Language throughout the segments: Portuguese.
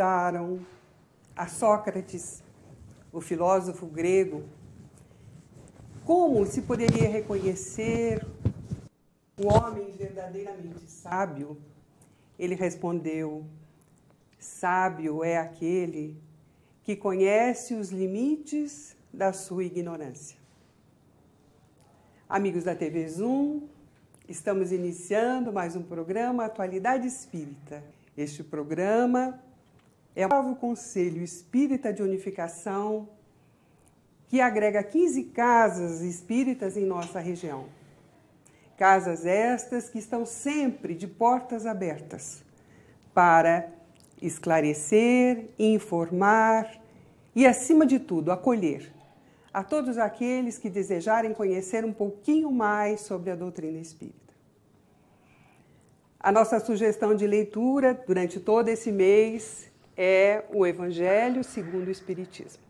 Perguntaram a Sócrates, o filósofo grego, como se poderia reconhecer o homem verdadeiramente sábio. Ele respondeu: sábio é aquele que conhece os limites da sua ignorância. Amigos da TV Zoom, estamos iniciando mais um programa Atualidade Espírita. Este programa é o novo Conselho Espírita de Unificação, que agrega 15 casas espíritas em nossa região. Casas estas que estão sempre de portas abertas para esclarecer, informar e, acima de tudo, acolher a todos aqueles que desejarem conhecer um pouquinho mais sobre a doutrina espírita. A nossa sugestão de leitura durante todo esse mês é o Evangelho segundo o Espiritismo.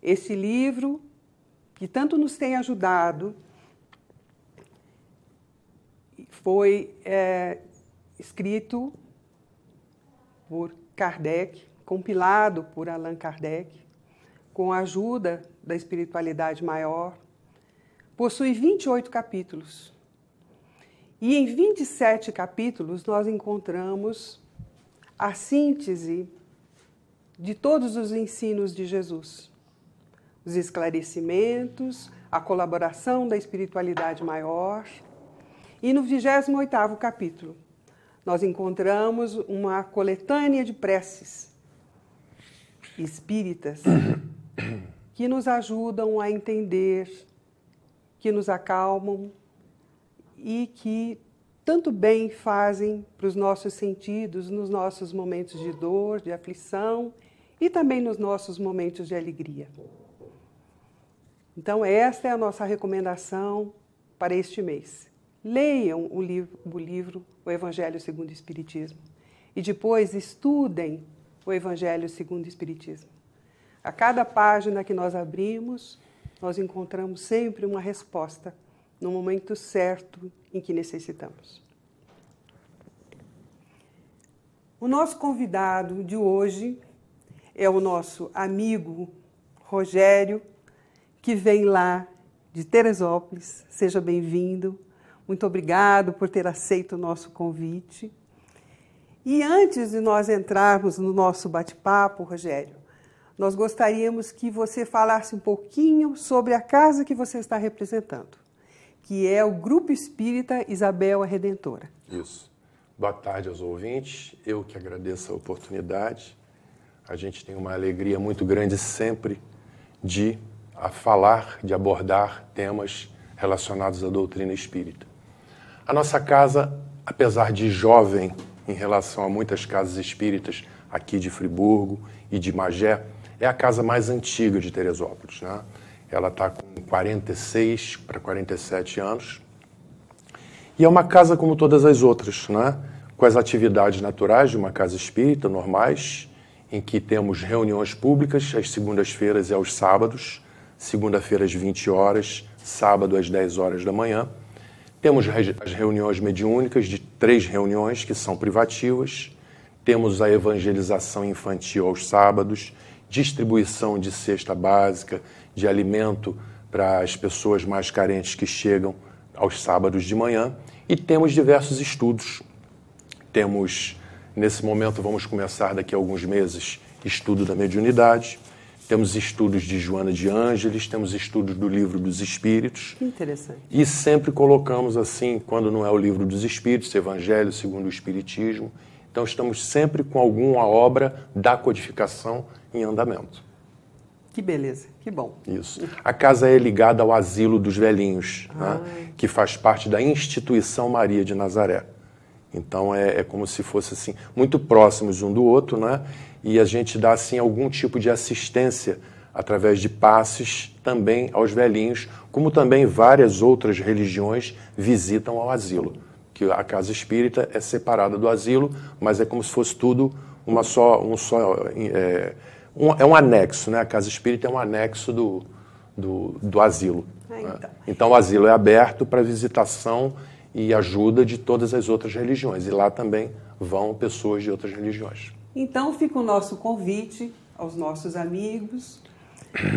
Esse livro, que tanto nos tem ajudado, foi escrito por Kardec, compilado por Allan Kardec, com a ajuda da espiritualidade maior. Possui 28 capítulos. E em 27 capítulos nós encontramos a síntese de todos os ensinos de Jesus, os esclarecimentos, a colaboração da espiritualidade maior. E no 28º capítulo, nós encontramos uma coletânea de preces espíritas que nos ajudam a entender, que nos acalmam e que tanto bem fazem para os nossos sentidos, nos nossos momentos de dor, de aflição e também nos nossos momentos de alegria. Então, esta é a nossa recomendação para este mês. Leiam o livro O Evangelho segundo o Espiritismo e depois estudem o Evangelho segundo o Espiritismo. A cada página que nós abrimos, nós encontramos sempre uma resposta no momento certo em que necessitamos. O nosso convidado de hoje é o nosso amigo Rogério, que vem lá de Teresópolis. Seja bem-vindo. Muito obrigado por ter aceito o nosso convite. E antes de nós entrarmos no nosso bate-papo, Rogério, nós gostaríamos que você falasse um pouquinho sobre a casa que você está representando, que é o Grupo Espírita Isabel a Redentora. Isso. Boa tarde aos ouvintes. Eu que agradeço a oportunidade. A gente tem uma alegria muito grande sempre de falar, de abordar temas relacionados à doutrina espírita. A nossa casa, apesar de jovem em relação a muitas casas espíritas aqui de Friburgo e de Magé, é a casa mais antiga de Teresópolis, né? Ela está com 46 para 47 anos. E é uma casa como todas as outras, né? Com as atividades naturais de uma casa espírita, normais, em que temos reuniões públicas às segundas-feiras e aos sábados, segunda-feira às 20 horas, sábado às 10 horas da manhã. Temos as reuniões mediúnicas, de 3 reuniões que são privativas. Temos a evangelização infantil aos sábados, distribuição de cesta básica, de alimento para as pessoas mais carentes que chegam aos sábados de manhã. E temos diversos estudos. Temos, nesse momento, vamos começar daqui a alguns meses, estudo da mediunidade. Temos estudos de Joana de Ângeles, temos estudos do Livro dos Espíritos. Que interessante. E sempre colocamos assim, quando não é o Livro dos Espíritos, Evangelho segundo o Espiritismo. Então estamos sempre com alguma obra da codificação em andamento. Que beleza, que bom. Isso. A casa é ligada ao asilo dos velhinhos, né? Que faz parte da instituição Maria de Nazaré. Então é como se fosse assim, muito próximos um do outro, né? E a gente dá assim algum tipo de assistência através de passes também aos velhinhos, como também várias outras religiões visitam ao asilo. Que a casa espírita é separada do asilo, mas é como se fosse tudo é um anexo, né? A casa espírita é um anexo do asilo. Então o asilo é aberto para visitação e ajuda de todas as outras religiões. E lá também vão pessoas de outras religiões. Então fica o nosso convite aos nossos amigos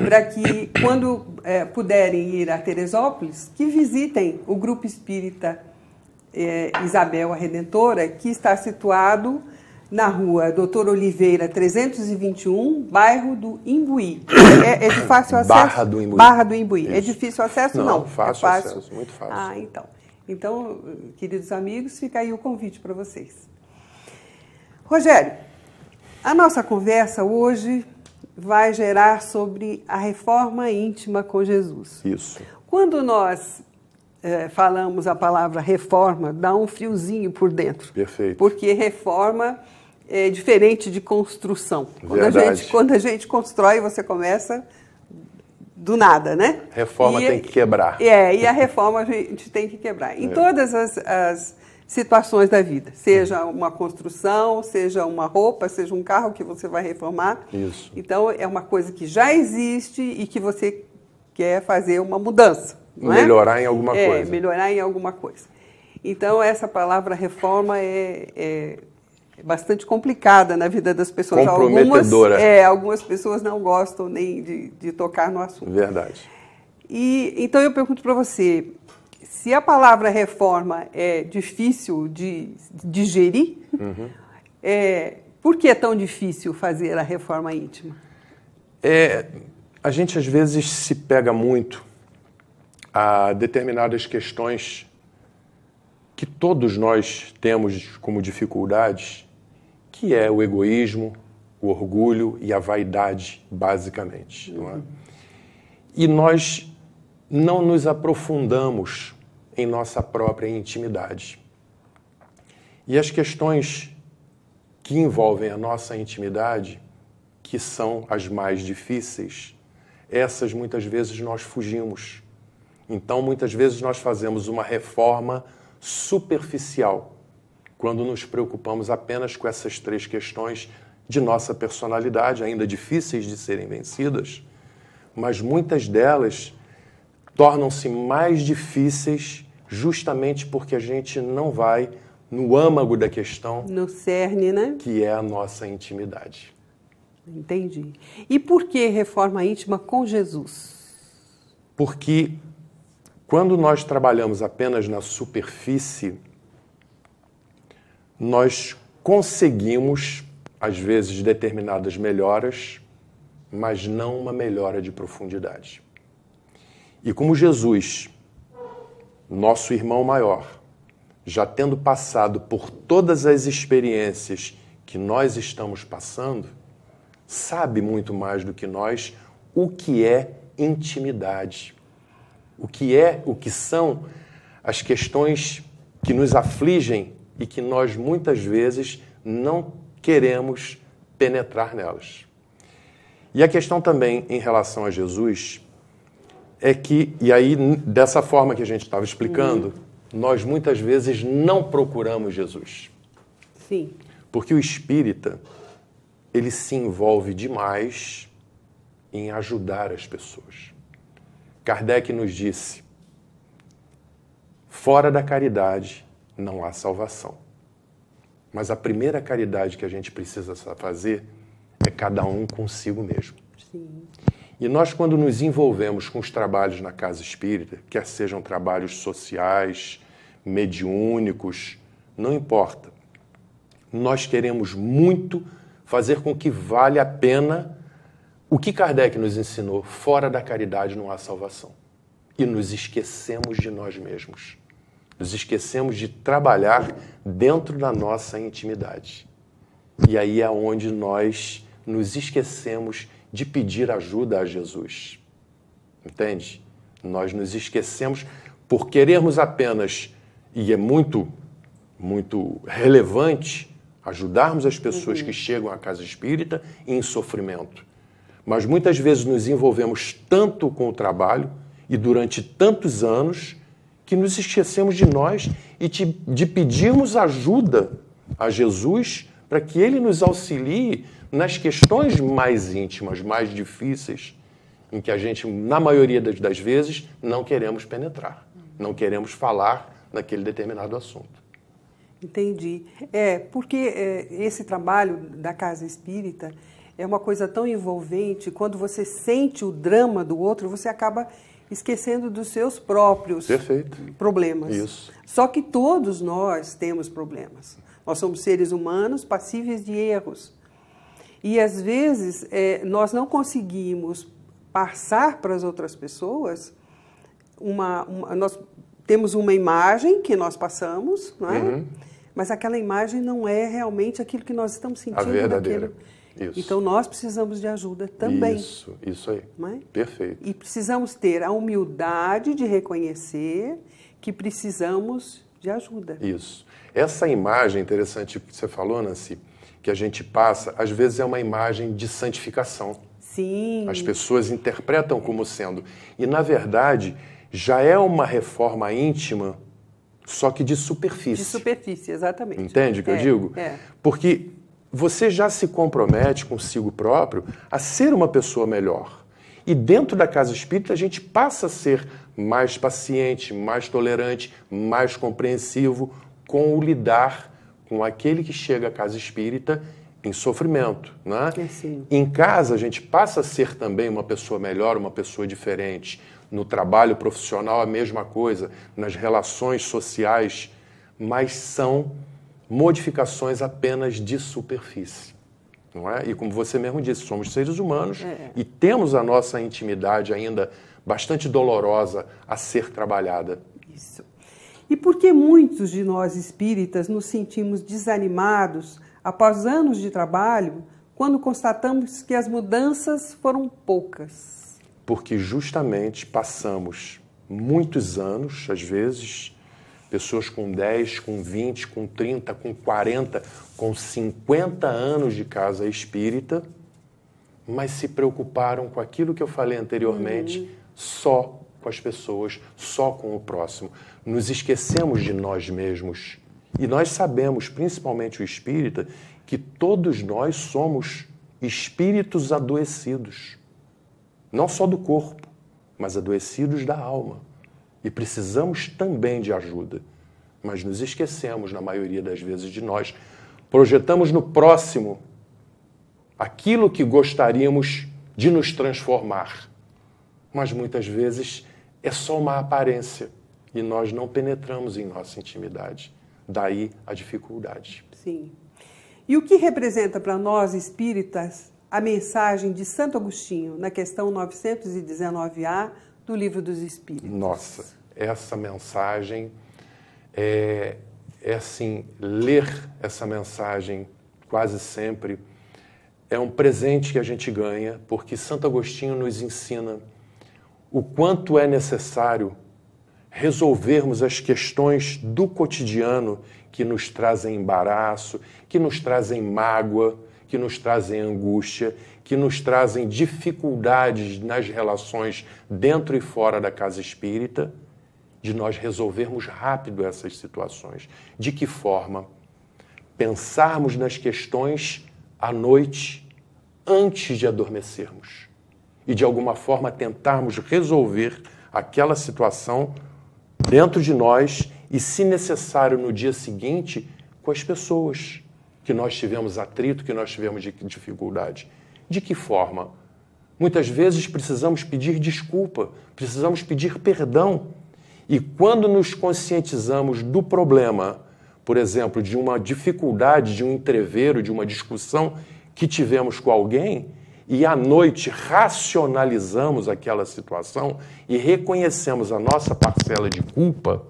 para que, quando puderem ir a Teresópolis, que visitem o Grupo Espírita Isabel a Redentora, que está situado na rua Doutor Oliveira 321, bairro do Imbuí. É de fácil acesso? Barra do Imbuí. É difícil acesso? Não. Fácil acesso, muito fácil. Então, queridos amigos, fica aí o convite para vocês. Rogério, a nossa conversa hoje vai gerar sobre a reforma íntima com Jesus. Isso. Quando nós falamos a palavra reforma, dá um friozinho por dentro. Perfeito. Porque reforma é diferente de construção. Verdade. Quando a gente constrói, você começa do nada, né? Reforma tem que quebrar. E a reforma a gente tem que quebrar. Em todas as situações da vida. Seja uma construção, seja uma roupa, seja um carro que você vai reformar. Isso. Então, é uma coisa que já existe e que você quer fazer uma mudança. Não melhorar em alguma coisa. Melhorar em alguma coisa. Então, essa palavra reforma é bastante complicada na vida das pessoas. Comprometedora. Algumas pessoas não gostam nem de tocar no assunto. Verdade. Então, eu pergunto para você, se a palavra reforma é difícil de digerir, por que é tão difícil fazer a reforma íntima? A gente, às vezes, se pega muito a determinadas questões que todos nós temos como dificuldades, que é o egoísmo, o orgulho e a vaidade, basicamente. Não é? E nós não nos aprofundamos em nossa própria intimidade. E as questões que envolvem a nossa intimidade, que são as mais difíceis, essas muitas vezes nós fugimos. Então, muitas vezes nós fazemos uma reforma superficial, quando nos preocupamos apenas com essas 3 questões de nossa personalidade, ainda difíceis de serem vencidas, mas muitas delas tornam-se mais difíceis justamente porque a gente não vai no âmago da questão, no cerne, né? Que é a nossa intimidade. Entendi. E por que reforma íntima com Jesus? Porque quando nós trabalhamos apenas na superfície, nós conseguimos, às vezes, determinadas melhoras, mas não uma melhora de profundidade. E como Jesus, nosso irmão maior, já tendo passado por todas as experiências que nós estamos passando, sabe muito mais do que nós o que é intimidade. O que são as questões que nos afligem e que nós muitas vezes não queremos penetrar nelas. E a questão também em relação a Jesus é que, e aí dessa forma que a gente estava explicando, nós muitas vezes não procuramos Jesus. Sim. Porque o espírita, ele se envolve demais em ajudar as pessoas. Kardec nos disse, fora da caridade não há salvação. Mas a primeira caridade que a gente precisa fazer é cada um consigo mesmo. Sim. E nós, quando nos envolvemos com os trabalhos na casa espírita, quer sejam trabalhos sociais, mediúnicos, não importa. Nós queremos muito fazer com que valha a pena o que Kardec nos ensinou, fora da caridade não há salvação. E nos esquecemos de nós mesmos. Nos esquecemos de trabalhar dentro da nossa intimidade. E aí é onde nós nos esquecemos de pedir ajuda a Jesus. Entende? Nós nos esquecemos por querermos apenas, e é muito relevante, ajudarmos as pessoas que chegam à casa espírita em sofrimento. Mas muitas vezes nos envolvemos tanto com o trabalho e durante tantos anos que nos esquecemos de nós e de pedirmos ajuda a Jesus para que Ele nos auxilie nas questões mais íntimas, mais difíceis, em que a gente, na maioria das vezes, não queremos penetrar, não queremos falar naquele determinado assunto. Entendi. Porque esse trabalho da casa espírita é uma coisa tão envolvente, quando você sente o drama do outro, você acaba esquecendo dos seus próprios problemas. Isso. Só que todos nós temos problemas. Nós somos seres humanos passíveis de erros. E, às vezes, nós não conseguimos passar para as outras pessoas nós temos uma imagem que nós passamos, não é? Mas aquela imagem não é realmente aquilo que nós estamos sentindo. A verdadeira. Isso. Então, nós precisamos de ajuda também. Isso aí. Não é? Perfeito. E precisamos ter a humildade de reconhecer que precisamos de ajuda. Isso. Essa imagem interessante que você falou, Nancy, que a gente passa, às vezes é uma imagem de santificação. Sim. As pessoas interpretam como sendo. E, na verdade, já é uma reforma íntima, só que de superfície. De superfície, exatamente. Entende o que eu digo? Porque você já se compromete consigo próprio a ser uma pessoa melhor. E dentro da casa espírita a gente passa a ser mais paciente, mais tolerante, mais compreensivo com o lidar com aquele que chega à casa espírita em sofrimento, né? Em casa a gente passa a ser também uma pessoa melhor, uma pessoa diferente. No trabalho profissional a mesma coisa, nas relações sociais, mas são modificações apenas de superfície, não é? E como você mesmo disse, somos seres humanos e temos a nossa intimidade ainda bastante dolorosa a ser trabalhada. Isso. E por que muitos de nós espíritas nos sentimos desanimados após anos de trabalho quando constatamos que as mudanças foram poucas? Porque justamente passamos muitos anos, às vezes, pessoas com 10, com 20, com 30, com 40, com 50 anos de casa espírita, mas se preocuparam com aquilo que eu falei anteriormente, só com as pessoas, só com o próximo. Nos esquecemos de nós mesmos. E nós sabemos, principalmente o espírita, que todos nós somos espíritos adoecidos. Não só do corpo, mas adoecidos da alma. E precisamos também de ajuda. Mas nos esquecemos, na maioria das vezes, de nós. Projetamos no próximo aquilo que gostaríamos de nos transformar. Mas muitas vezes é só uma aparência. E nós não penetramos em nossa intimidade. Daí a dificuldade. Sim. E o que representa para nós espíritas a mensagem de Santo Agostinho na questão 919A do Livro dos Espíritos? Nossa, essa mensagem é assim, ler essa mensagem quase sempre é um presente que a gente ganha, porque Santo Agostinho nos ensina o quanto é necessário resolvermos as questões do cotidiano que nos trazem embaraço, que nos trazem mágoa, que nos trazem angústia, que nos trazem dificuldades nas relações dentro e fora da casa espírita, de nós resolvermos rápido essas situações. De que forma? Pensarmos nas questões à noite, antes de adormecermos. E, de alguma forma, tentarmos resolver aquela situação dentro de nós e, se necessário, no dia seguinte, com as pessoas que nós tivemos atrito, que nós tivemos dificuldade. De que forma? Muitas vezes precisamos pedir desculpa, precisamos pedir perdão. E quando nos conscientizamos do problema, por exemplo, de uma dificuldade, de um entrevero, de uma discussão que tivemos com alguém, e à noite racionalizamos aquela situação e reconhecemos a nossa parcela de culpa,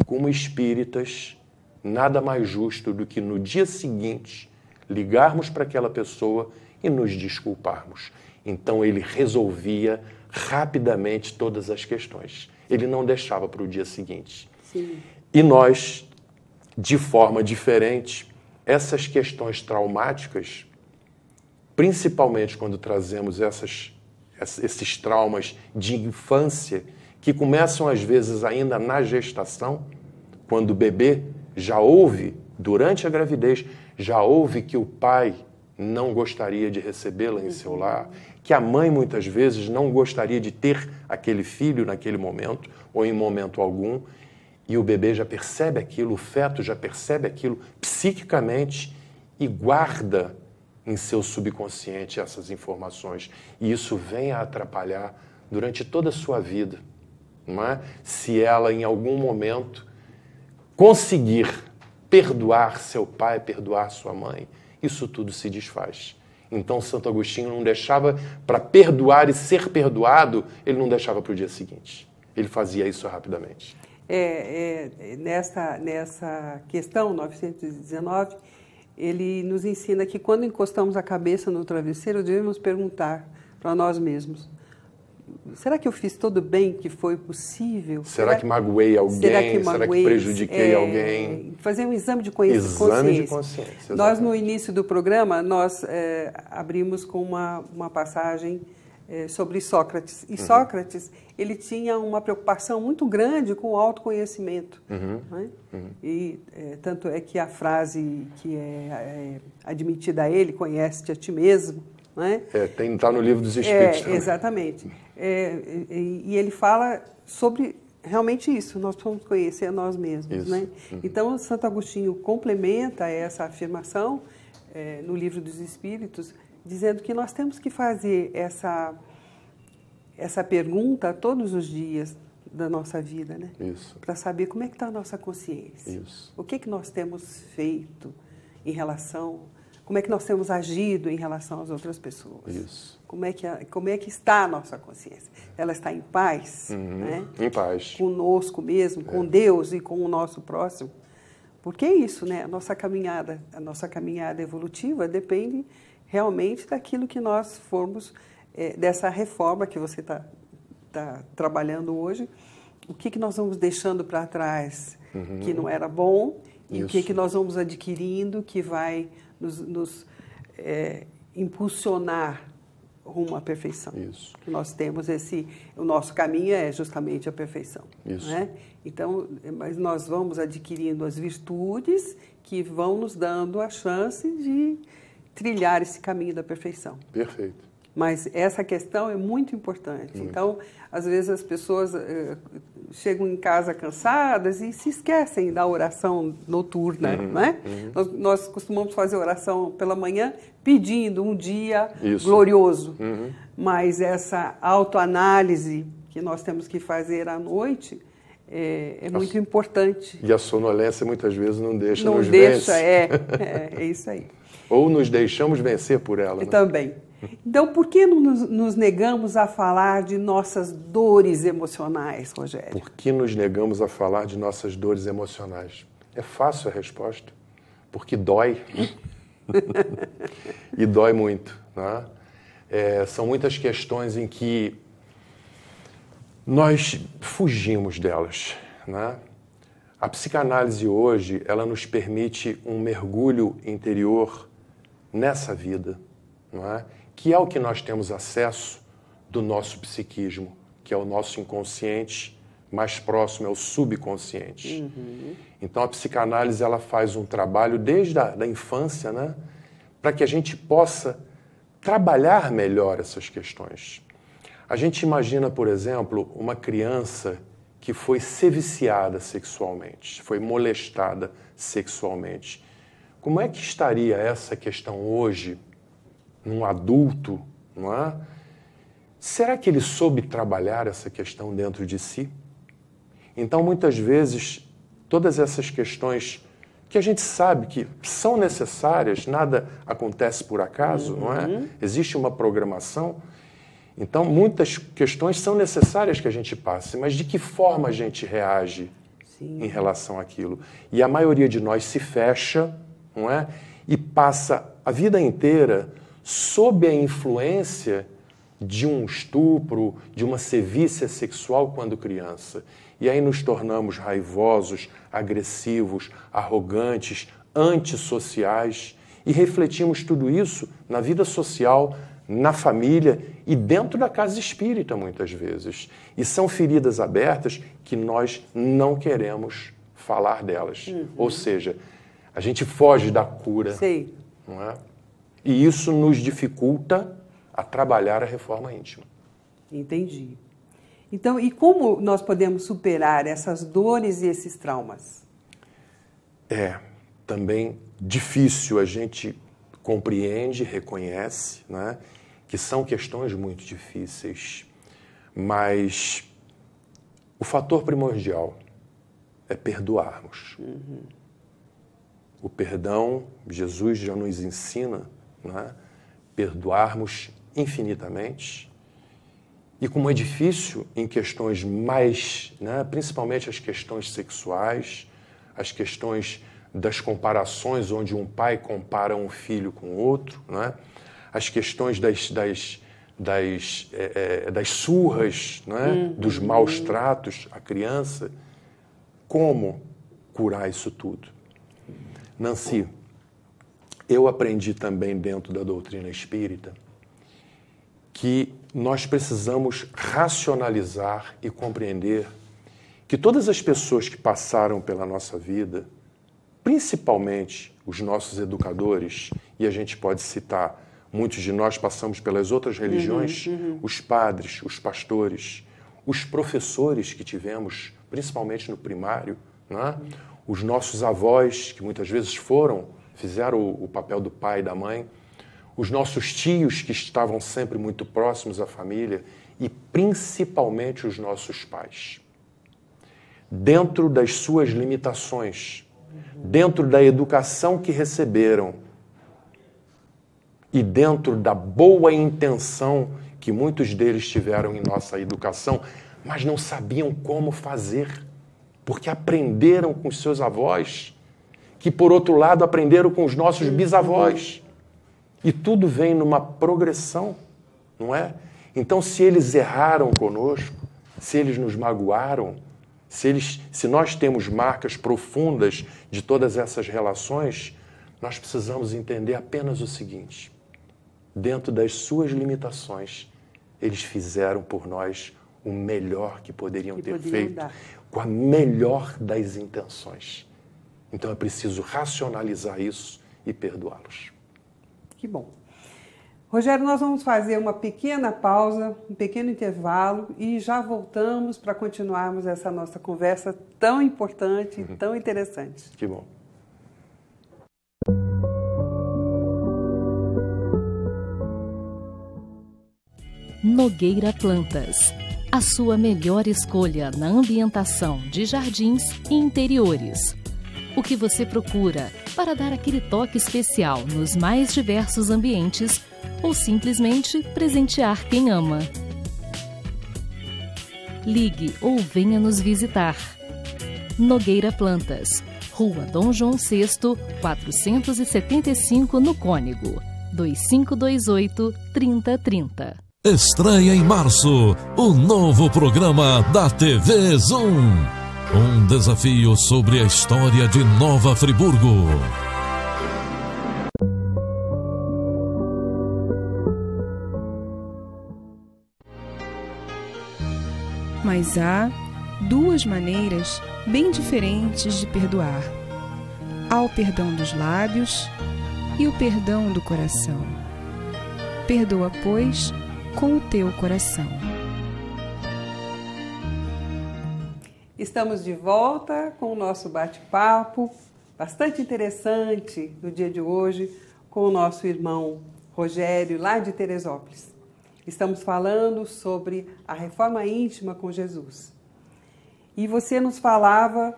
como espíritas, nada mais justo do que no dia seguinte ligarmos para aquela pessoa e nos desculparmos. Então ele resolvia rapidamente todas as questões. Ele não deixava para o dia seguinte. Sim. E nós, de forma diferente, essas questões traumáticas, principalmente quando trazemos esses traumas de infância, que começam às vezes ainda na gestação, quando o bebê já ouve, durante a gravidez, já ouve que o pai não gostaria de recebê-la em seu lar, que a mãe muitas vezes não gostaria de ter aquele filho naquele momento, ou em momento algum, e o bebê já percebe aquilo, o feto já percebe aquilo psiquicamente e guarda em seu subconsciente essas informações. E isso vem a atrapalhar durante toda a sua vida, não é? Se ela, em algum momento, conseguir perdoar seu pai, perdoar sua mãe, isso tudo se desfaz. Então, Santo Agostinho não deixava para perdoar e ser perdoado, ele não deixava para o dia seguinte. Ele fazia isso rapidamente. Nessa questão 919, ele nos ensina que quando encostamos a cabeça no travesseiro, devemos perguntar para nós mesmos: será que eu fiz todo o bem que foi possível? Será que magoei alguém? Será que prejudiquei alguém? Fazer um exame de consciência. Exame de consciência, exatamente. Nós, no início do programa, nós abrimos com uma passagem sobre Sócrates. E Sócrates, ele tinha uma preocupação muito grande com o autoconhecimento. Né? E tanto é que a frase que é admitida a ele, conhece-te a ti mesmo, né? Está no Livro dos Espíritos também. Exatamente. E ele fala sobre realmente isso, nós precisamos conhecer a nós mesmos. Né? Então, Santo Agostinho complementa essa afirmação no Livro dos Espíritos, dizendo que nós temos que fazer essa pergunta todos os dias da nossa vida, né? Para saber como é que está a nossa consciência. O que nós temos feito em relação, como é que nós temos agido em relação às outras pessoas. Como é que está a nossa consciência? Ela está em paz? Né? Em paz. Conosco mesmo, com Deus e com o nosso próximo. Porque é isso, né? A nossa caminhada evolutiva depende realmente daquilo que nós formos, dessa reforma que você está trabalhando hoje, o que nós vamos deixando para trás que não era bom e o que nós vamos adquirindo que vai nos impulsionar rumo à perfeição. Nós temos o nosso caminho é justamente a perfeição. Né? Então, mas nós vamos adquirindo as virtudes que vão nos dando a chance de trilhar esse caminho da perfeição. Perfeito. Mas essa questão é muito importante. Então, às vezes as pessoas chegam em casa cansadas e se esquecem da oração noturna, né? Nós costumamos fazer oração pela manhã pedindo um dia glorioso. Mas essa autoanálise que nós temos que fazer à noite é muito importante. E a sonolência muitas vezes não deixa nos vencer. É isso aí. Ou nos deixamos vencer por ela. Né? Também. Então, por que nos negamos a falar de nossas dores emocionais, Rogério? Por que nos negamos a falar de nossas dores emocionais? É fácil a resposta. Porque dói. E dói muito. Né? São muitas questões em que nós fugimos delas. Né? A psicanálise hoje, ela nos permite um mergulho interior nessa vida, não é? Que é o que nós temos acesso do nosso psiquismo, que é o nosso inconsciente, mais próximo é o subconsciente. Então a psicanálise ela faz um trabalho desde a infância, né? Para que a gente possa trabalhar melhor essas questões. A gente imagina, por exemplo, uma criança que foi seviciada sexualmente, foi molestada sexualmente. Como é que estaria essa questão hoje num adulto, não é? Será que ele soube trabalhar essa questão dentro de si? Então, muitas vezes, todas essas questões que a gente sabe que são necessárias, nada acontece por acaso, não é? Existe uma programação. Então, muitas questões são necessárias que a gente passe, mas de que forma a gente reage em relação àquilo? E a maioria de nós se fecha, não é? E passa a vida inteira sob a influência de um estupro, de uma sevícia sexual quando criança. E aí nos tornamos raivosos, agressivos, arrogantes, antissociais e refletimos tudo isso na vida social, na família e dentro da casa espírita, muitas vezes. E são feridas abertas que nós não queremos falar delas. Ou seja, a gente foge da cura. Sei. Não é? E isso nos dificulta a trabalhar a reforma íntima. Entendi. Então, e como nós podemos superar essas dores e esses traumas? É também difícil, a gente compreende, reconhece, né, que são questões muito difíceis, mas o fator primordial é perdoarmos. O perdão, Jesus já nos ensina, né, perdoarmos infinitamente. E como é difícil em questões mais, né, principalmente as questões sexuais, as questões das comparações, onde um pai compara um filho com outro, né, as questões das surras, né, dos maus tratos à criança, como curar isso tudo? Nancy, eu aprendi também dentro da doutrina espírita que nós precisamos racionalizar e compreender que todas as pessoas que passaram pela nossa vida, principalmente os nossos educadores, e a gente pode citar, muitos de nós passamos pelas outras religiões, os padres, os pastores, os professores que tivemos, principalmente no primário, né? Os nossos avós, que muitas vezes fizeram o papel do pai e da mãe, os nossos tios, que estavam sempre muito próximos à família, e principalmente os nossos pais. Dentro das suas limitações, dentro da educação que receberam e dentro da boa intenção que muitos deles tiveram em nossa educação, mas não sabiam como fazer, porque aprenderam com os seus avós, que por outro lado aprenderam com os nossos bisavós. E tudo vem numa progressão, não é? Então, se eles erraram conosco, se eles nos magoaram, se nós temos marcas profundas de todas essas relações, nós precisamos entender apenas o seguinte: dentro das suas limitações, eles fizeram por nós o melhor que poderiam ter feito, com a melhor das intenções. Então é preciso racionalizar isso e perdoá-los. Que bom. Rogério, nós vamos fazer uma pequena pausa, um pequeno intervalo e já voltamos para continuarmos essa nossa conversa tão importante e tão interessante. Que bom. Nogueira Plantas. A sua melhor escolha na ambientação de jardins e interiores. O que você procura para dar aquele toque especial nos mais diversos ambientes ou simplesmente presentear quem ama. Ligue ou venha nos visitar. Nogueira Plantas, Rua Dom João VI, 475 no Cônego, 2528-3030. Estreia em março, o novo programa da TV Zoom. Um desafio sobre a história de Nova Friburgo. Mas há duas maneiras bem diferentes de perdoar. Há o perdão dos lábios e o perdão do coração. Perdoa, pois, com o teu coração. Estamos de volta com o nosso bate-papo, bastante interessante no dia de hoje, com o nosso irmão Rogério, lá de Teresópolis. Estamos falando sobre a reforma íntima com Jesus. E você nos falava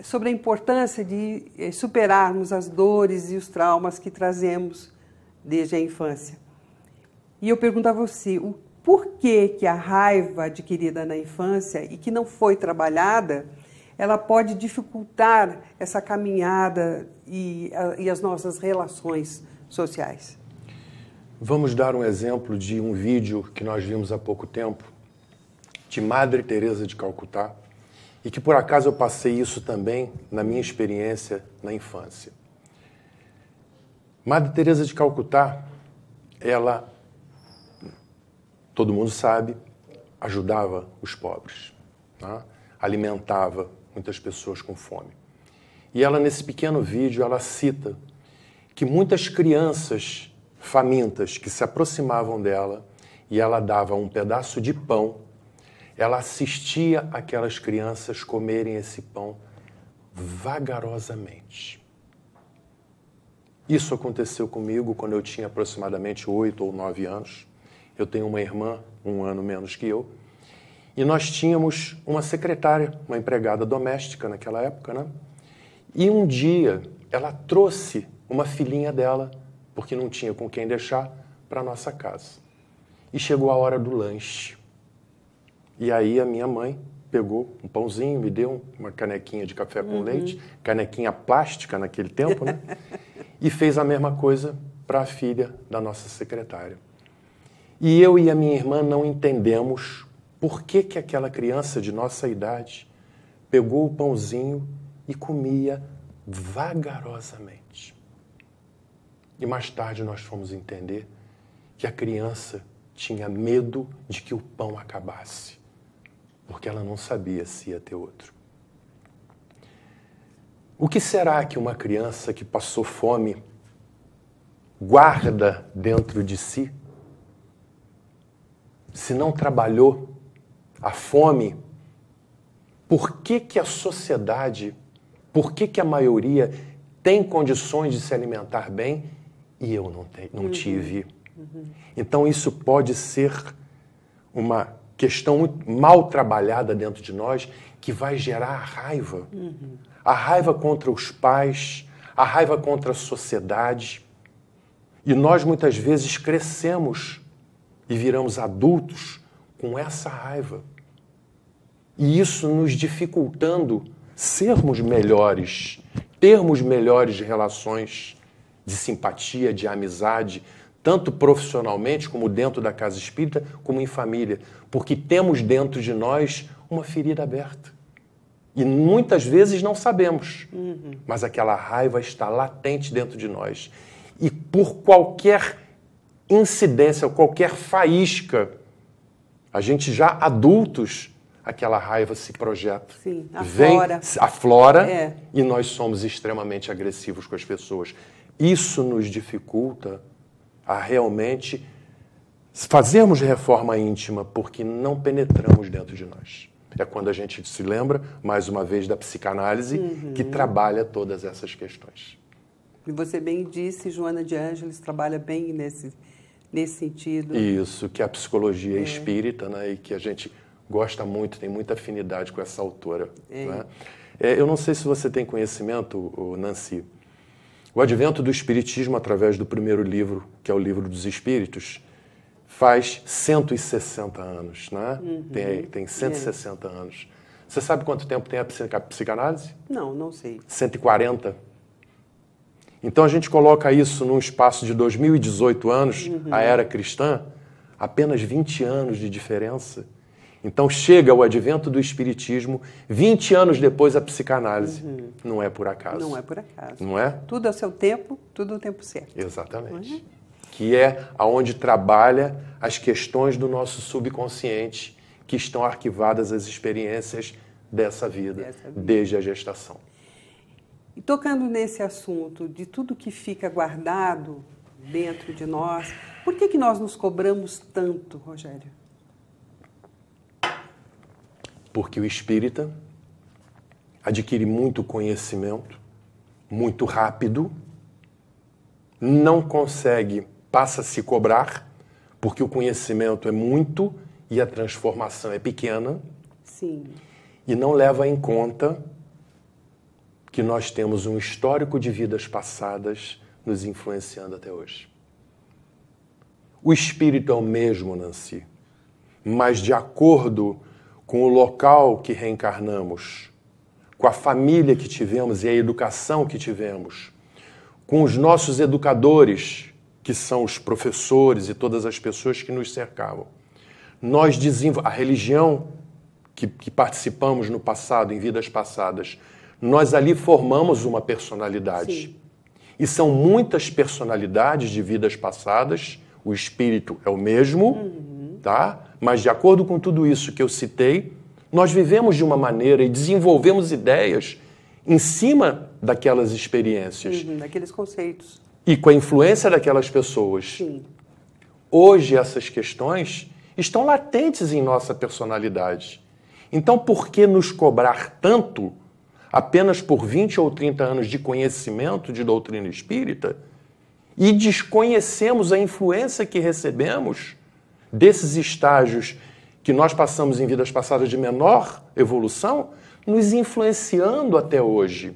sobre a importância de superarmos as dores e os traumas que trazemos desde a infância. E eu pergunto a você, o porquê que a raiva adquirida na infância e que não foi trabalhada, ela pode dificultar essa caminhada e as nossas relações sociais? Vamos dar um exemplo de um vídeo que nós vimos há pouco tempo, de Madre Teresa de Calcutá, e que por acaso eu passei isso também na minha experiência na infância. Madre Teresa de Calcutá, ela, todo mundo sabe, ajudava os pobres, né? Alimentava muitas pessoas com fome. E ela, nesse pequeno vídeo, ela cita que muitas crianças famintas que se aproximavam dela e ela dava um pedaço de pão, ela assistia aquelas crianças comerem esse pão vagarosamente. Isso aconteceu comigo quando eu tinha aproximadamente 8 ou 9 anos. Eu tenho uma irmã, 1 ano menos que eu, e nós tínhamos uma secretária, uma empregada doméstica naquela época, né? E um dia ela trouxe uma filhinha dela, porque não tinha com quem deixar, para a nossa casa. E chegou a hora do lanche. E aí a minha mãe pegou um pãozinho, me deu uma canequinha de café com leite, canequinha plástica naquele tempo, né? E fez a mesma coisa para a filha da nossa secretária. E eu e a minha irmã não entendemos por que aquela criança de nossa idade pegou o pãozinho e comia vagarosamente. E mais tarde nós fomos entender que a criança tinha medo de que o pão acabasse, porque ela não sabia se ia ter outro. O que será que uma criança que passou fome guarda dentro de si? Se não trabalhou a fome, por que a sociedade, por que a maioria tem condições de se alimentar bem e eu não tive? Então isso pode ser uma questão muito mal trabalhada dentro de nós que vai gerar a raiva. A raiva contra os pais, a raiva contra a sociedade. E nós muitas vezes crescemos e viramos adultos com essa raiva. E isso nos dificultando sermos melhores, termos melhores relações de simpatia, de amizade, tanto profissionalmente como dentro da casa espírita, como em família, porque temos dentro de nós uma ferida aberta. E muitas vezes não sabemos, mas aquela raiva está latente dentro de nós. E por qualquer incidência, qualquer faísca, a gente já adultos, aquela raiva se projeta. Sim, aflora e nós somos extremamente agressivos com as pessoas. Isso nos dificulta a realmente fazermos reforma íntima, porque não penetramos dentro de nós. É quando a gente se lembra, mais uma vez, da psicanálise, que trabalha todas essas questões. E você bem disse, Joana de Ângeles trabalha bem nesse sentido. Isso, que é a psicologia espírita, né, e que a gente gosta muito, tem muita afinidade com essa autora. Né? Eu não sei se você tem conhecimento, Nancy. O advento do Espiritismo, através do primeiro livro, que é o Livro dos Espíritos, faz 160 anos, né? Tem 160 anos. Você sabe quanto tempo tem a psicanálise? Não sei. 140. Então a gente coloca isso num espaço de 2018 anos, a era cristã, apenas 20 anos de diferença. Então chega o advento do Espiritismo, 20 anos depois a psicanálise. Não é por acaso. Não é por acaso. Não é? Tudo ao seu tempo, tudo ao tempo certo. Exatamente. Que é aonde trabalha as questões do nosso subconsciente, que estão arquivadas as experiências dessa vida, desde a gestação. E tocando nesse assunto de tudo que fica guardado dentro de nós, por que nós nos cobramos tanto, Rogério? Porque o espírita adquire muito conhecimento, muito rápido, não consegue, passa a se cobrar, porque o conhecimento é muito e a transformação é pequena. Sim. E não leva em conta que nós temos um histórico de vidas passadas nos influenciando até hoje. O espírito é o mesmo, Nancy, mas de acordo com o local que reencarnamos, com a família que tivemos e a educação que tivemos, com os nossos educadores que são os professores e todas as pessoas que nos cercavam. A religião que participamos no passado, em vidas passadas, nós ali formamos uma personalidade. Sim. E são muitas personalidades de vidas passadas, o espírito é o mesmo, tá? Mas de acordo com tudo isso que eu citei, nós vivemos de uma maneira e desenvolvemos ideias em cima daquelas experiências. Daqueles conceitos. E com a influência daquelas pessoas. Sim. Hoje essas questões estão latentes em nossa personalidade. Então, por que nos cobrar tanto apenas por 20 ou 30 anos de conhecimento de doutrina espírita e desconhecemos a influência que recebemos desses estágios que nós passamos em vidas passadas de menor evolução, nos influenciando até hoje.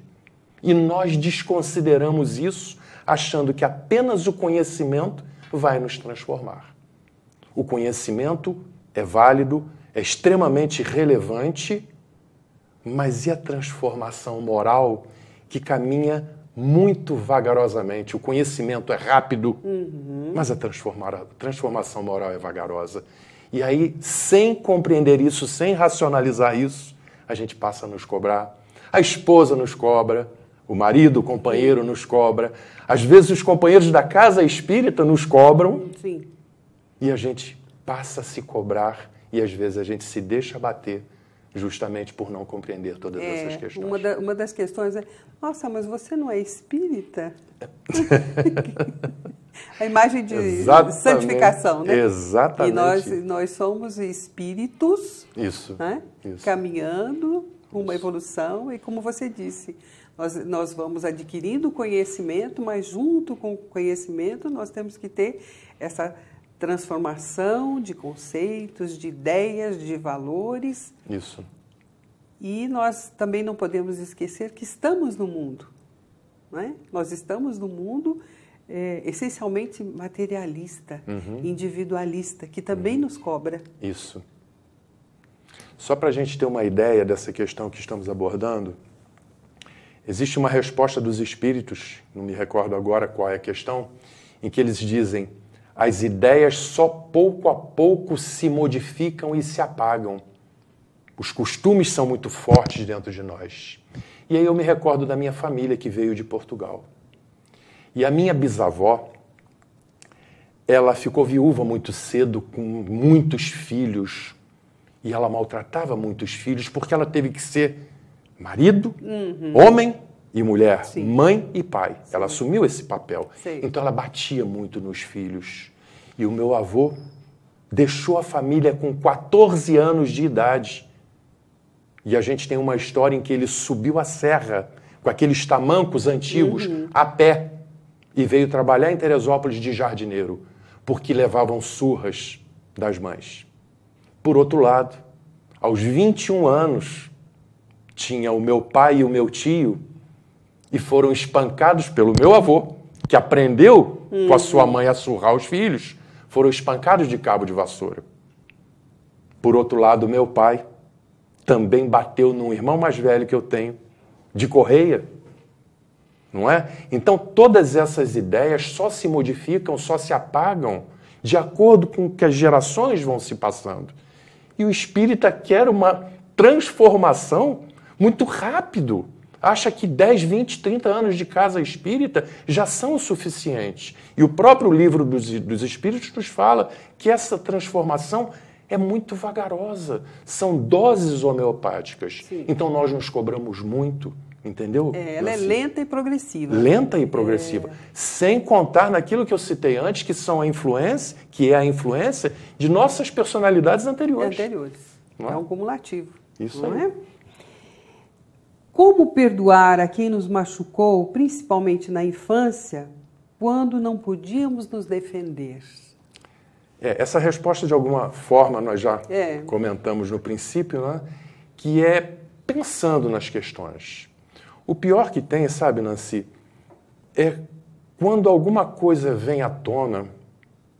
E nós desconsideramos isso, achando que apenas o conhecimento vai nos transformar. O conhecimento é válido, é extremamente relevante, mas e a transformação moral que caminha muito vagarosamente? O conhecimento é rápido, mas a transformação moral é vagarosa. E aí, sem compreender isso, sem racionalizar isso, a gente passa a nos cobrar. A esposa nos cobra, o marido, o companheiro nos cobra. Às vezes os companheiros da casa espírita nos cobram. Sim. E a gente passa a se cobrar e às vezes a gente se deixa bater justamente por não compreender todas essas questões. Uma das questões é, nossa, mas você não é espírita? A imagem de santificação, né? Exatamente. E nós somos espíritos, isso, né? isso. Caminhando uma evolução e, como você disse, nós vamos adquirindo conhecimento, mas junto com o conhecimento nós temos que ter essa transformação de conceitos, de ideias, de valores. Isso. E nós também não podemos esquecer que estamos no mundo, né? Nós estamos no mundo essencialmente materialista, individualista, que também nos cobra. Isso. Só para a gente ter uma ideia dessa questão que estamos abordando, existe uma resposta dos espíritos, não me recordo agora qual é a questão, em que eles dizem: as ideias só pouco a pouco se modificam e se apagam. Os costumes são muito fortes dentro de nós. E aí eu me recordo da minha família que veio de Portugal. E a minha bisavó, ela ficou viúva muito cedo, com muitos filhos. E ela maltratava muitos filhos porque ela teve que ser marido, homem e mulher, Sim. mãe e pai. Sim. Ela assumiu esse papel. Sim. Então ela batia muito nos filhos. E o meu avô deixou a família com 14 anos de idade. E a gente tem uma história em que ele subiu a serra com aqueles tamancos antigos a pé e veio trabalhar em Teresópolis de jardineiro, porque levavam surras das mães. Por outro lado, aos 21 anos, tinha o meu pai e o meu tio e foram espancados pelo meu avô, que aprendeu com a sua mãe a surrar os filhos, foram espancados de cabo de vassoura. Por outro lado, meu pai também bateu num irmão mais velho que eu tenho, de correia, não é? Então, todas essas ideias só se modificam, só se apagam de acordo com o que as gerações vão se passando. E o espírita quer uma transformação muito rápido. Acha que 10, 20, 30 anos de casa espírita já são o suficiente. E o próprio livro dos espíritos nos fala que essa transformação é muito vagarosa. São doses homeopáticas. Sim. Então nós nos cobramos muito, entendeu? Ela é lenta e progressiva. Lenta e progressiva. Sem contar naquilo que eu citei antes, que são a influência, que é a influência de nossas personalidades anteriores. É um cumulativo. Isso não aí. É? Como perdoar a quem nos machucou, principalmente na infância, quando não podíamos nos defender? Essa resposta, de alguma forma, nós já comentamos no princípio, né? Que é pensando nas questões. O pior que tem, sabe, Nancy, é quando alguma coisa vem à tona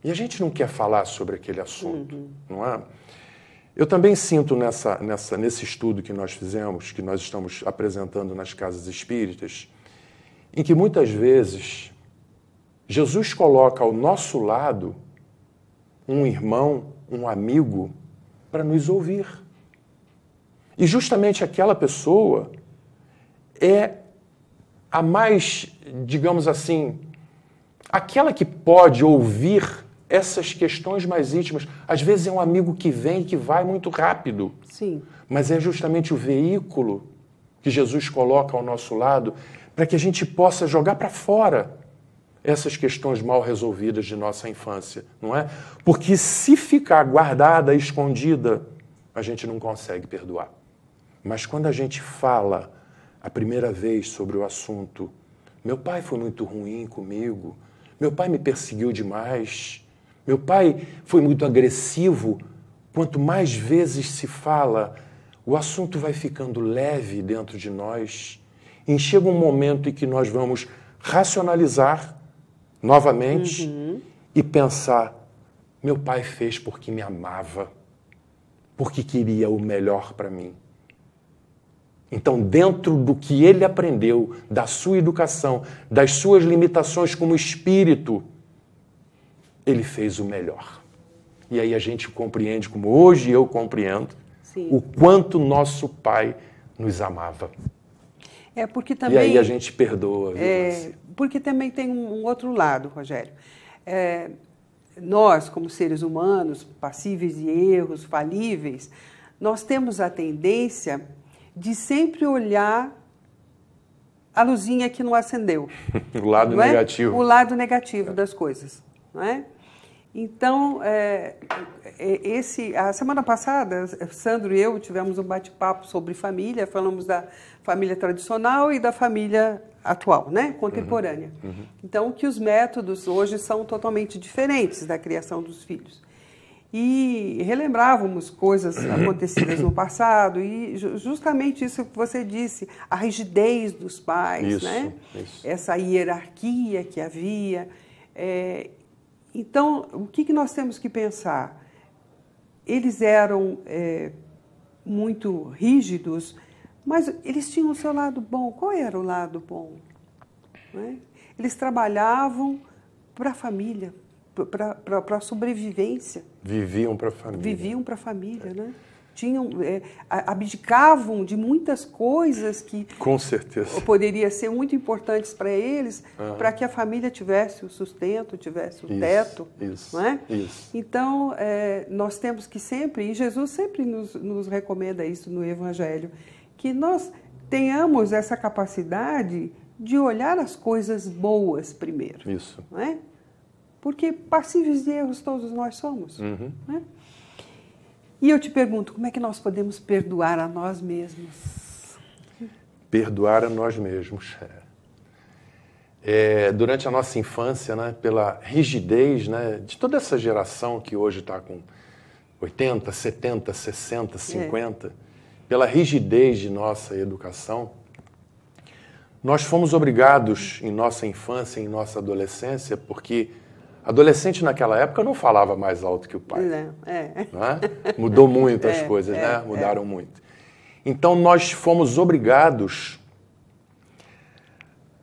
e a gente não quer falar sobre aquele assunto, não é? Eu também sinto nesse estudo que nós fizemos, que nós estamos apresentando nas casas espíritas, em que muitas vezes Jesus coloca ao nosso lado um irmão, um amigo, para nos ouvir. E justamente aquela pessoa é a mais, digamos assim, aquela que pode ouvir essas questões mais íntimas. Às vezes é um amigo que vem e que vai muito rápido. Sim. Mas é justamente o veículo que Jesus coloca ao nosso lado para que a gente possa jogar para fora essas questões mal resolvidas de nossa infância, não é? Porque se ficar guardada, escondida, a gente não consegue perdoar. Mas quando a gente fala a primeira vez sobre o assunto, meu pai foi muito ruim comigo, meu pai me perseguiu demais, meu pai foi muito agressivo, quanto mais vezes se fala, o assunto vai ficando leve dentro de nós e chega um momento em que nós vamos racionalizar novamente e pensar, meu pai fez porque me amava, porque queria o melhor para mim. Então, dentro do que ele aprendeu, da sua educação, das suas limitações como espírito, ele fez o melhor. E aí a gente compreende, como hoje eu compreendo, Sim. o quanto nosso pai nos amava. Porque também, e aí a gente perdoa. Porque também tem um outro lado, Rogério. Nós, como seres humanos, passíveis de erros, falíveis, nós temos a tendência de sempre olhar a luzinha que não acendeu. O lado negativo. O lado negativo das coisas. Não é? Então, a semana passada, Sandro e eu tivemos um bate-papo sobre família, falamos da família tradicional e da família atual, né? Contemporânea. Então, que os métodos hoje são totalmente diferentes da criação dos filhos. E relembrávamos coisas acontecidas no passado e justamente isso que você disse, a rigidez dos pais, isso, né? Isso. Essa hierarquia que havia. Então, o que nós temos que pensar? Eles eram muito rígidos, mas eles tinham o seu lado bom. Qual era o lado bom? Né? Eles trabalhavam para a família, para a sobrevivência. Viviam para a família. Viviam para a família, né? Abdicavam de muitas coisas que com certeza poderiam ser muito importantes para eles, para que a família tivesse o sustento, tivesse o teto. Isso, não é? Isso. Então, nós temos que sempre, e Jesus sempre nos recomenda isso no Evangelho, que nós tenhamos essa capacidade de olhar as coisas boas primeiro. Isso. Não é? Porque passíveis de erros todos nós somos. Né? E eu te pergunto, como é que nós podemos perdoar a nós mesmos? Perdoar a nós mesmos. Durante a nossa infância, né, pela rigidez, né, de toda essa geração que hoje está com 80, 70, 60, 50, pela rigidez de nossa educação, nós fomos obrigados em nossa infância, em nossa adolescência, porque adolescente naquela época não falava mais alto que o pai. Não é? Mudou muito as coisas, né? Mudaram muito. Então nós fomos obrigados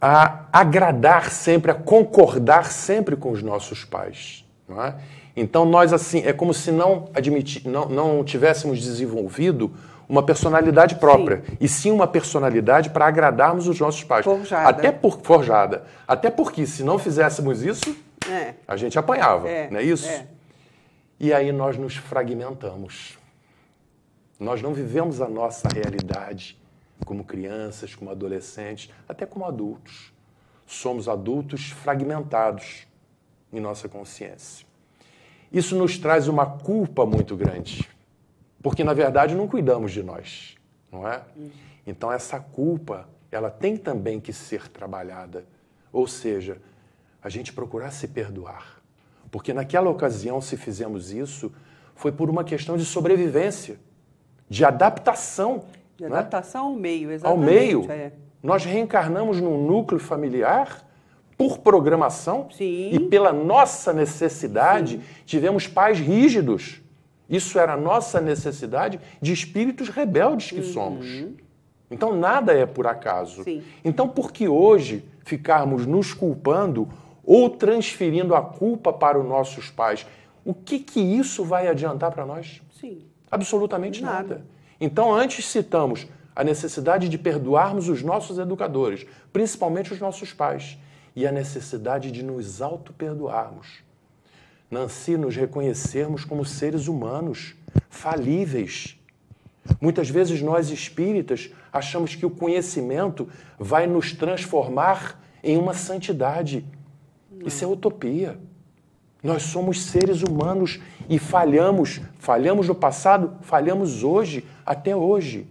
a agradar sempre, a concordar sempre com os nossos pais. Não é? Então nós, assim, é como se não tivéssemos desenvolvido uma personalidade própria, sim. E sim uma personalidade para agradarmos os nossos pais. Forjada. Até porque se não fizéssemos isso, a gente apanhava, não é isso? E aí nós nos fragmentamos. Nós não vivemos a nossa realidade como crianças, como adolescentes, até como adultos. Somos adultos fragmentados em nossa consciência. Isso nos traz uma culpa muito grande, porque, na verdade, não cuidamos de nós, não é? Então, essa culpa, ela tem também que ser trabalhada. Ou seja, a gente procurar se perdoar. Porque naquela ocasião, se fizemos isso, foi por uma questão de sobrevivência, de adaptação. De adaptação ao meio, exatamente. Ao meio. Nós reencarnamos num núcleo familiar por programação. Sim. E pela nossa necessidade, sim. Tivemos pais rígidos. Isso era a nossa necessidade de espíritos rebeldes que somos. Então, nada é por acaso. Sim. Então, por que hoje ficarmos nos culpando ou transferindo a culpa para os nossos pais, o que isso vai adiantar para nós? Sim. Absolutamente nada. Então, antes citamos a necessidade de perdoarmos os nossos educadores, principalmente os nossos pais, e a necessidade de nos auto-perdoarmos. Nancy, nos reconhecermos como seres humanos, falíveis. Muitas vezes nós espíritas achamos que o conhecimento vai nos transformar em uma santidade. Isso é utopia. Nós somos seres humanos e falhamos. Falhamos no passado, falhamos hoje, até hoje.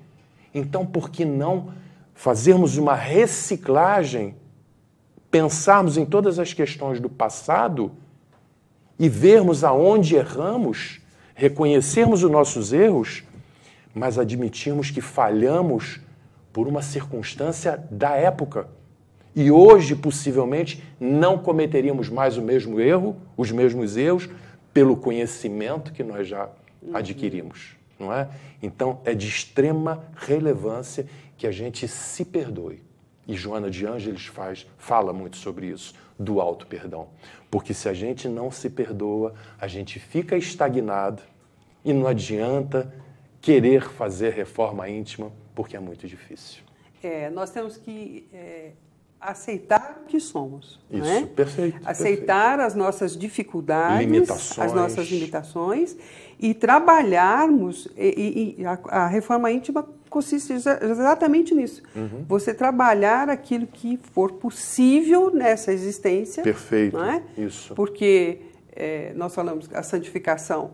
Então, por que não fazermos uma reciclagem, pensarmos em todas as questões do passado e vermos aonde erramos, reconhecermos os nossos erros, mas admitirmos que falhamos por uma circunstância da época. E hoje, possivelmente, não cometeríamos mais o mesmo erro, os mesmos erros, pelo conhecimento que nós já adquirimos, não é? Então, é de extrema relevância que a gente se perdoe. E Joana de Ângeles fala muito sobre isso, do auto-perdão. Porque se a gente não se perdoa, a gente fica estagnado e não adianta querer fazer reforma íntima, porque é muito difícil. Nós temos que aceitar o que somos. Isso, não é? Perfeito. Aceitar perfeito. As nossas dificuldades, limitações. As nossas limitações e trabalharmos. A reforma íntima consiste exatamente nisso. Você trabalhar aquilo que for possível nessa existência. Perfeito, não é? Isso. Porque nós falamos que a santificação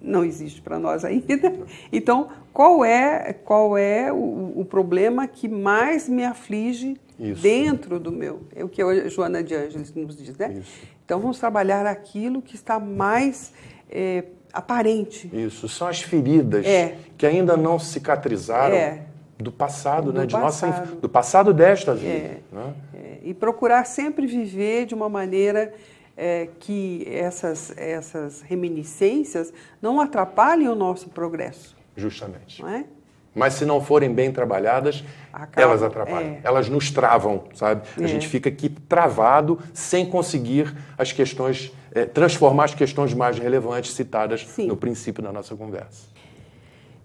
não existe para nós ainda. Então, qual é o problema que mais me aflige isso. Dentro do meu? É o que a Joana de Ângeles nos diz, né? Isso. Então, vamos trabalhar aquilo que está mais aparente. Isso, são as feridas que ainda não cicatrizaram do passado, né? Do passado desta vida. Né? E procurar sempre viver de uma maneira que essas reminiscências não atrapalhem o nosso progresso. Justamente. Não é? Mas se não forem bem trabalhadas, elas atrapalham. Elas nos travam, sabe? A gente fica aqui travado sem conseguir as questões, transformar as questões mais relevantes citadas no princípio da nossa conversa.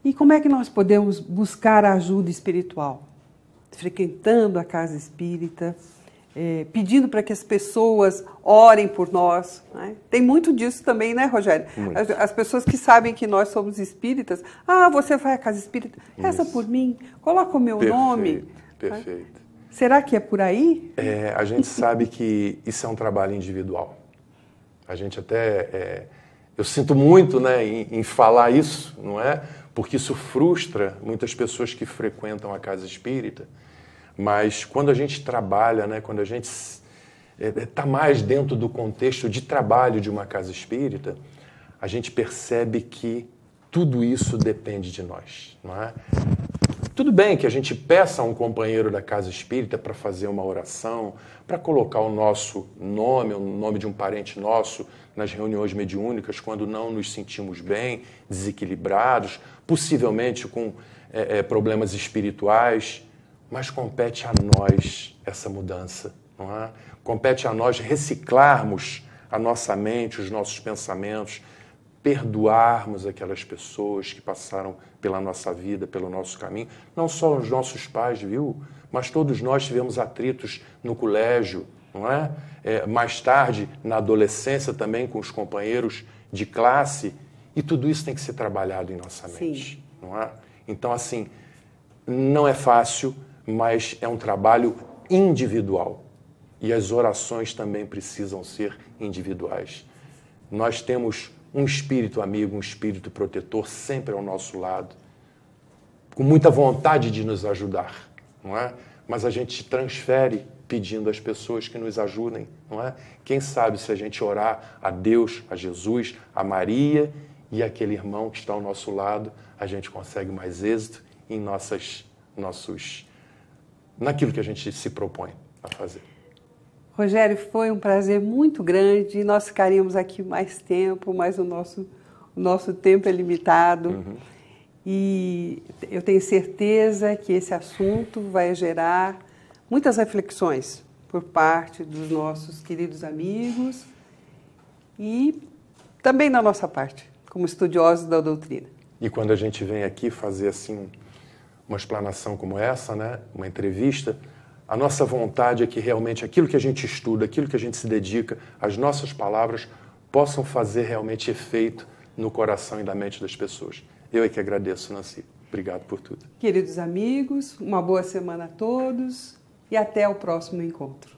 E como é que nós podemos buscar a ajuda espiritual? Frequentando a casa espírita, pedindo para que as pessoas orem por nós. Né? Tem muito disso também, né, Rogério? As pessoas que sabem que nós somos espíritas, você vai à casa espírita, reza por mim, coloca o meu nome. Perfeito. Né? Será que é por aí? A gente sabe que isso é um trabalho individual. A gente até... eu sinto muito, né, em falar isso, não é? Porque isso frustra muitas pessoas que frequentam a casa espírita. Mas quando a gente trabalha, né, quando a gente está mais dentro do contexto de trabalho de uma casa espírita, a gente percebe que tudo isso depende de nós. Não é? Tudo bem que a gente peça a um companheiro da casa espírita para fazer uma oração, para colocar o nosso nome, o nome de um parente nosso, nas reuniões mediúnicas, quando não nos sentimos bem, desequilibrados, possivelmente com problemas espirituais. Mas compete a nós essa mudança, não é? Compete a nós reciclarmos a nossa mente, os nossos pensamentos, perdoarmos aquelas pessoas que passaram pela nossa vida, pelo nosso caminho. Não só os nossos pais, viu? Mas todos nós tivemos atritos no colégio, não é? Mais tarde, na adolescência também, com os companheiros de classe. E tudo isso tem que ser trabalhado em nossa mente, não é? Então, assim, não é fácil, mas é um trabalho individual. E as orações também precisam ser individuais. Nós temos um espírito amigo, um espírito protetor sempre ao nosso lado, com muita vontade de nos ajudar, não é? Mas a gente transfere pedindo às pessoas que nos ajudem, não é? Quem sabe se a gente orar a Deus, a Jesus, a Maria e aquele irmão que está ao nosso lado, a gente consegue mais êxito em naquilo que a gente se propõe a fazer. Rogério, foi um prazer muito grande. Nós ficaríamos aqui mais tempo, mas o nosso tempo é limitado. E eu tenho certeza que esse assunto vai gerar muitas reflexões por parte dos nossos queridos amigos e também da nossa parte, como estudiosos da doutrina. E quando a gente vem aqui fazer assim uma explanação como essa, né, uma entrevista, a nossa vontade é que realmente aquilo que a gente estuda, aquilo que a gente se dedica, as nossas palavras possam fazer realmente efeito no coração e na mente das pessoas. Eu é que agradeço, Nancy. Obrigado por tudo. Queridos amigos, uma boa semana a todos e até o próximo encontro.